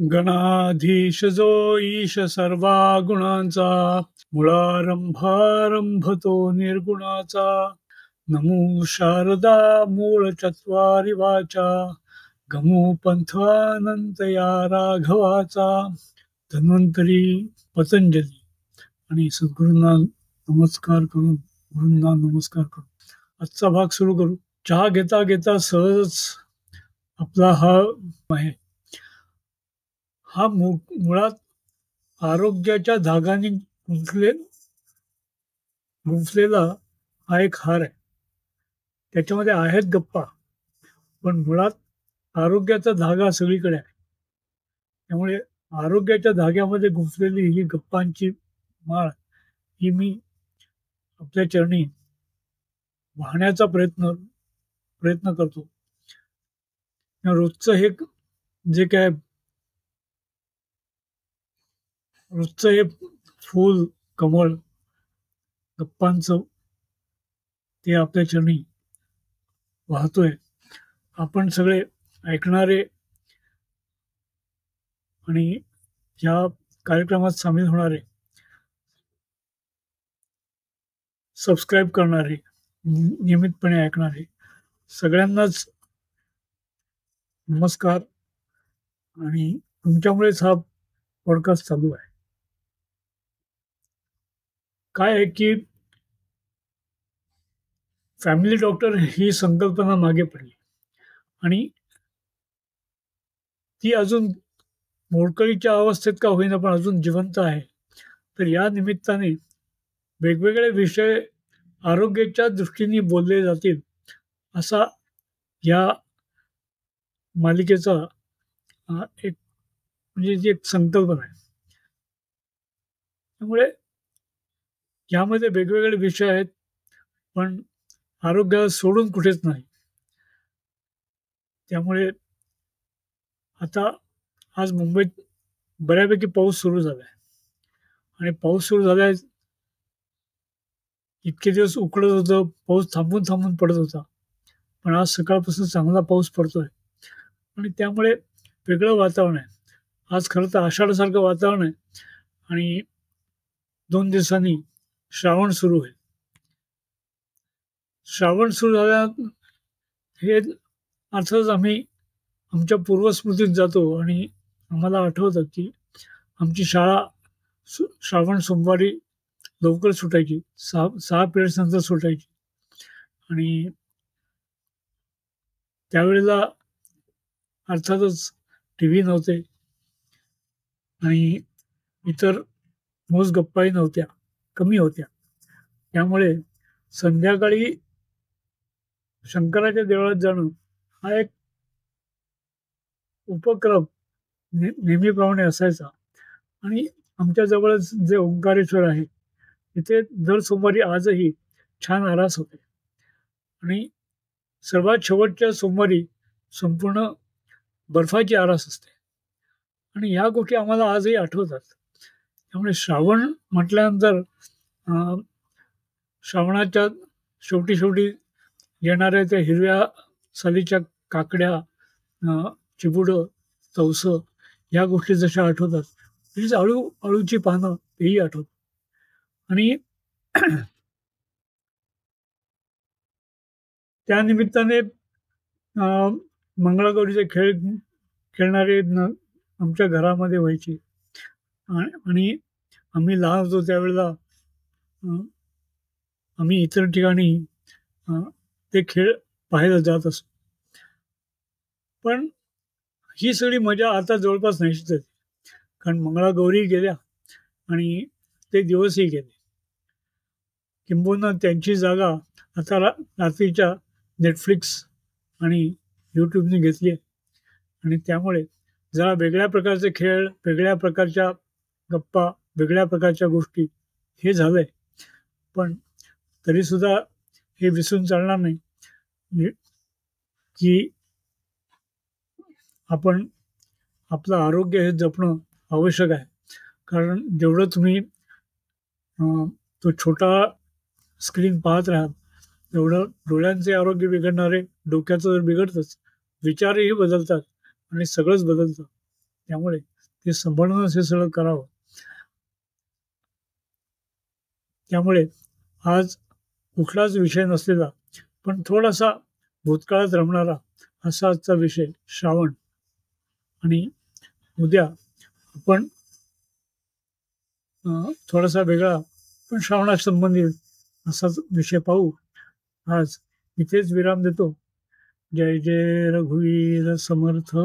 गणाधीश जो ईश सर्वा गुणांचा, मुळारंभारंभ तो निर्गुणाचा. नमो शारदा मूळ चत्वारी वाचा, गमो पंथ अनंत या राघवाचा. धन्वंतरी पतंजली आणि सद्गुरूंना नमस्कार करून, गुरूंना नमस्कार करून आजचा भाग सुरू करू. चहा घेता घेता सहज आपला हा आहे. हा मुळात आरोग्याच्या धागाने गुंफलेला हा एक हार आहे. त्याच्यामध्ये आहेत गप्पा, पण मुळात आरोग्याचा धागा सगळीकडे आहे. त्यामुळे आरोग्याच्या धाग्यामध्ये गुंफलेली ही गप्पांची माळ ही मी आपल्या चरणी वाहण्याचा प्रयत्न करतो. रोजचं हे फूल कमळ गप्पांचं ते आपल्या चरणी वाहतोय. आपण सगळे ऐकणारे आणि या कार्यक्रमात सामील होणारे, सबस्क्राईब करणारे, नियमितपणे ऐकणारे सगळ्यांनाच नमस्कार. आणि तुमच्यामुळेच हा पॉडकास्ट चालू आहे. काय आहे की फॅमिली डॉक्टर ही संकल्पना मागे पडली आणि ती अजून मोडकळीच्या अवस्थेत का होईना पण अजून जिवंत आहे. तर या निमित्ताने वेगवेगळे विषय आरोग्याच्या दृष्टीने बोलले जातील असा या मालिकेचा एक म्हणजे जी एक संकल्पना आहे. त्यामुळे यामध्ये वेगवेगळे विषय आहेत, पण आरोग्याला सोडून कुठेच नाही. त्यामुळे आता आज मुंबईत बऱ्यापैकी पाऊस सुरू झाला आहे आणि पाऊस सुरू झालाय. इतके दिवस उकडत होतं, पाऊस थांबून थांबून पडत होता, पण आज सकाळपासून चांगला पाऊस पडतोय आणि त्यामुळे वेगळं वातावरण आहे. आज खरं तर आषाढासारखं वातावरण आहे आणि 2 दिवसांनी श्रावण सुरू होईल. श्रावण सुरू झाल्या हे अर्थातच आम्ही आमच्या पूर्वस्मृतीत जातो आणि आम्हाला आठवतं की आमची शाळा श्रावण सोमवारी लवकर सुटायची, 6 पिरियड्स नंतर सुटायची. आणि त्यावेळेला अर्थातच TV नव्हते आणि इतर मोज गप्पाही नव्हत्या, कमी होत्या. त्यामुळे संध्याकाळी शंकराच्या देवळात जाणं हा एक उपक्रम नेहमीप्रमाणे असायचा. आणि आमच्या जवळच जे ओंकारेश्वर आहे तिथे दर सोमवारी आजही छान आरास होते आणि सर्वात शेवटच्या सोमवारी संपूर्ण बर्फाची आरास असते आणि ह्या गोष्टी आम्हाला आजही आठवतात. त्यामुळे श्रावण म्हटल्यानंतर श्रावणाच्या शेवटी येणाऱ्या त्या हिरव्या सालीच्या काकड्या, चिबुडं, तवसं ह्या गोष्टी जशा आठवतात, तशीच अळूची पानं तेही आठवतात. आणि त्या निमित्ताने मंगळागौरीचे खेळ खेळणारे आमच्या घरामध्ये व्हायचे आणि आम्ही लहान होतो त्यावेळेला आम्ही इतर ठिकाणी ते खेळ पाहायला जात असतो. पण ही सगळी मजा आता जवळपास नाहीशीच आहे, कारण मंगळागौरी गेल्या आणि ते दिवसही गेले. किंबहुना त्यांची जागा आता रात्रीच्या नेटफ्लिक्स आणि यूट्यूबने घेतली आहे आणि त्यामुळे जरा वेगळ्या प्रकारचे खेळ, वेगळ्या प्रकारच्या गप्पा, वेगळ्या प्रकारच्या गोष्टी हे झालं आहे. पण तरीसुद्धा हे विसरून चालणार नाही की आपण आपलं आरोग्य हे जपणं आवश्यक आहे. कारण जेवढं तुम्ही तो छोटा स्क्रीन पाहत राहाल तेवढं डोळ्यांचे आरोग्य बिघडणारे, डोक्याचं तर बिघडतंच, विचारही बदलतात आणि सगळंच बदलतं. त्यामुळे ते सांभाळूनच हे सगळं करावं. त्यामुळे आज कुठलाच विषय नसलेला पण थोडासा भूतकाळात रमणारा असा आजचा विषय श्रावण. आणि उद्या आपण थोडासा वेगळा पण श्रावणासंबंधित असाच विषय पाहू. आज इथेच विराम देतो. जय जय रघुवीर समर्थ.